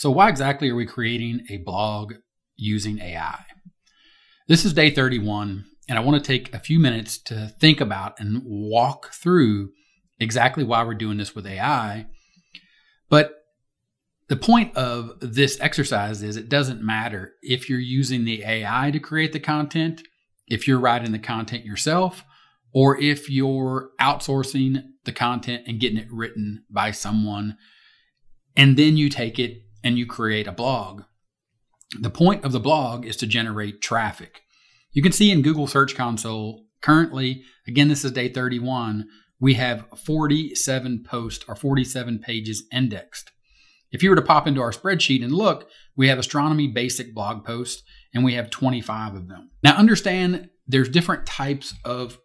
So why exactly are we creating a blog using AI? This is day 31, and I want to take a few minutes to think about and walk through exactly why we're doing this with AI. But the point of this exercise is it doesn't matter if you're using the AI to create the content, if you're writing the content yourself, or if you're outsourcing the content and getting it written by someone, and then you take it and you create a blog. The point of the blog is to generate traffic. You can see in Google Search Console, currently, again, this is day 31, we have 47 posts or 47 pages indexed. If you were to pop into our spreadsheet and look, we have astronomy basic blog posts and we have 25 of them. Now understand there's different types of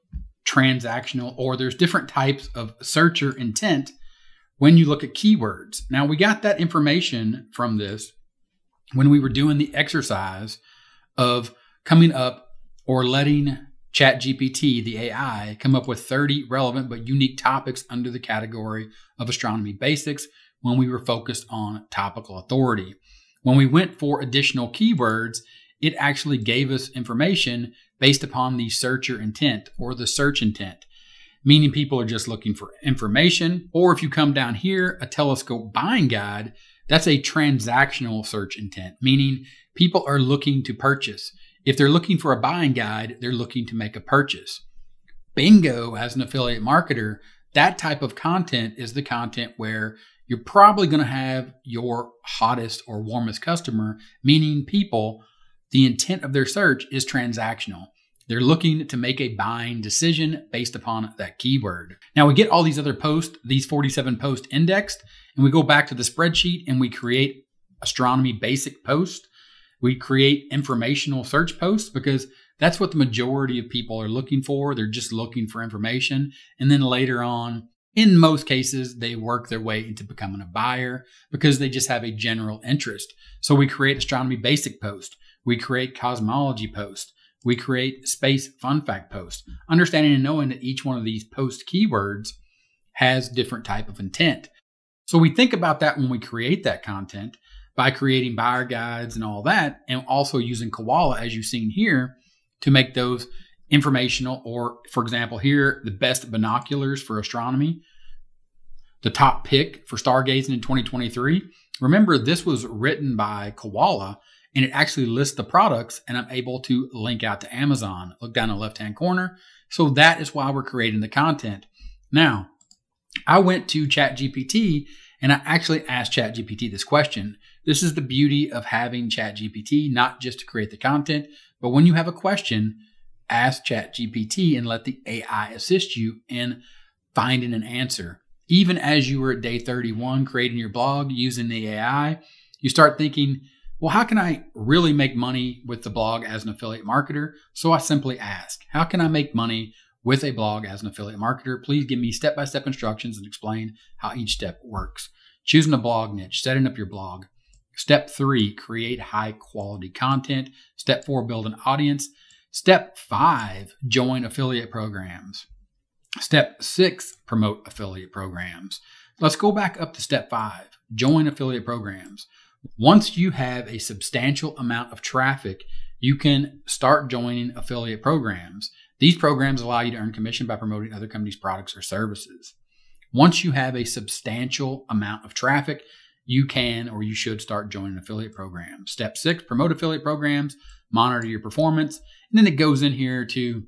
transactional, or there's different types of searcher intent when you look at keywords. Now we got that information from this when we were doing the exercise of coming up or letting ChatGPT, the AI, come up with 30 relevant but unique topics under the category of astronomy basics when we were focused on topical authority. When we went for additional keywords, it actually gave us information based upon the searcher intent or the search intent, meaning people are just looking for information. Or if you come down here, a telescope buying guide, that's a transactional search intent, meaning people are looking to purchase. If they're looking for a buying guide, they're looking to make a purchase. Bingo, as an affiliate marketer, that type of content is the content where you're probably going to have your hottest or warmest customer, meaning people, the intent of their search is transactional. They're looking to make a buying decision based upon that keyword. Now we get all these other posts, these 47 posts indexed, and we go back to the spreadsheet and we create astronomy basic posts. We create informational search posts because that's what the majority of people are looking for. They're just looking for information. And then later on, in most cases, they work their way into becoming a buyer because they just have a general interest. So we create astronomy basic post. We create cosmology post. We create space fun fact post. Understanding and knowing that each one of these post keywords has different type of intent. So we think about that when we create that content by creating buyer guides and all that, and also using Koala, as you've seen here, to make those informational, or for example here, the best binoculars for astronomy, the top pick for stargazing in 2023. Remember, this was written by Koala, and it actually lists the products, and I'm able to link out to Amazon. Look down in the left-hand corner. So that is why we're creating the content. Now, I went to ChatGPT, and I actually asked ChatGPT this question. This is the beauty of having ChatGPT, not just to create the content, but when you have a question, ask ChatGPT and let the AI assist you in finding an answer. Even as you were at day 31 creating your blog using the AI, you start thinking, well, how can I really make money with the blog as an affiliate marketer? So I simply ask, how can I make money with a blog as an affiliate marketer? Please give me step-by-step instructions and explain how each step works. Choosing a blog niche, setting up your blog. Step 3, create high quality content. Step 4, build an audience. Step 5, join affiliate programs. Step 6, promote affiliate programs. Let's go back up to step 5, join affiliate programs. Once you have a substantial amount of traffic, you can start joining affiliate programs. These programs allow you to earn commission by promoting other companies' products or services. Once you have a substantial amount of traffic, you can or you should start joining affiliate programs. Step 6, promote affiliate programs, monitor your performance. And then it goes in here to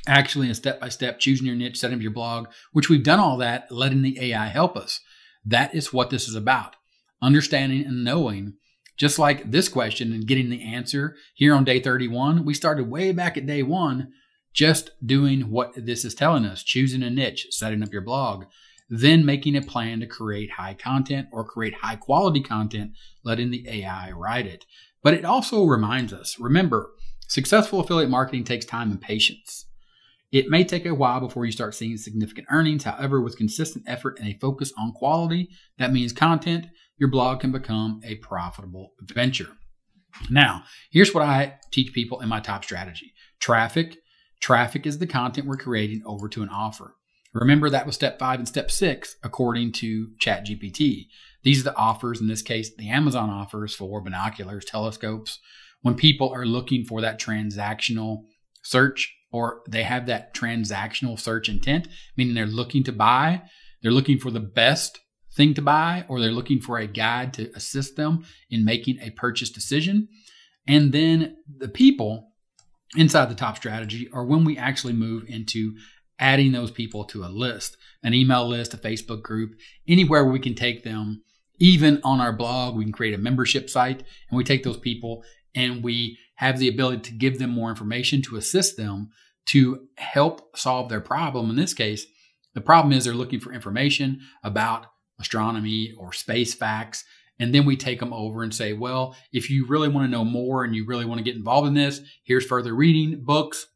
actually a step-by-step, choosing your niche, setting up your blog, which we've done all that, letting the AI help us. That is what this is about. Understanding and knowing, just like this question and getting the answer here on day 31, we started way back at day 1, just doing what this is telling us, choosing a niche, setting up your blog, then making a plan to create high content or create high quality content, letting the AI write it. But it also reminds us, remember, successful affiliate marketing takes time and patience. It may take a while before you start seeing significant earnings. However, with consistent effort and a focus on quality, that means content, your blog can become a profitable venture. Now, here's what I teach people in my top strategy. Traffic. Traffic is the content we're creating over to an offer. Remember, that was step 5 and step 6, according to ChatGPT. These are the offers, in this case, the Amazon offers for binoculars, telescopes, when people are looking for that transactional search, or they have that transactional search intent, meaning they're looking to buy, they're looking for the best thing to buy, or they're looking for a guide to assist them in making a purchase decision. And then the people inside the top strategy are when we actually move into adding those people to a list, an email list, a Facebook group, anywhere we can take them. Even on our blog, we can create a membership site, and we take those people and we have the ability to give them more information to assist them to help solve their problem. In this case, the problem is they're looking for information about astronomy or space facts. And then we take them over and say, well, if you really want to know more and you really want to get involved in this, here's further reading books.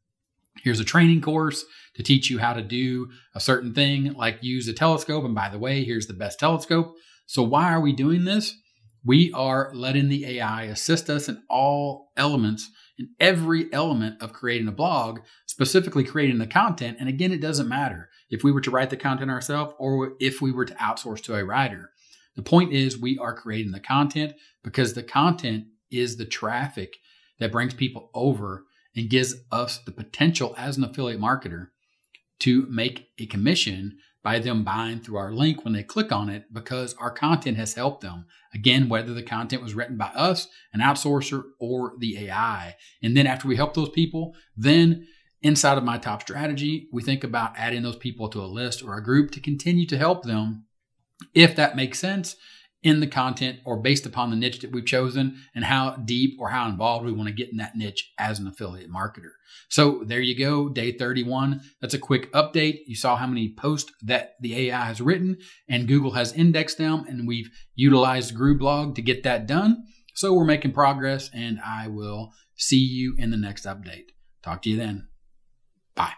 Here's a training course to teach you how to do a certain thing, like use a telescope. And by the way, here's the best telescope. So why are we doing this? We are letting the AI assist us in all elements, in every element of creating a blog, specifically creating the content. And again, it doesn't matter if we were to write the content ourselves or if we were to outsource to a writer. The point is we are creating the content because the content is the traffic that brings people over and gives us the potential as an affiliate marketer to make a commission by them buying through our link when they click on it, because our content has helped them. Again, whether the content was written by us, an outsourcer, or the AI. And then after we help those people, then inside of my top strategy, we think about adding those people to a list or a group to continue to help them, if that makes sense, in the content or based upon the niche that we've chosen and how deep or how involved we want to get in that niche as an affiliate marketer. So there you go, day 31. That's a quick update. You saw how many posts that the AI has written and Google has indexed them, and we've utilized Grooblog to get that done. So we're making progress, and I will see you in the next update. Talk to you then. Bye.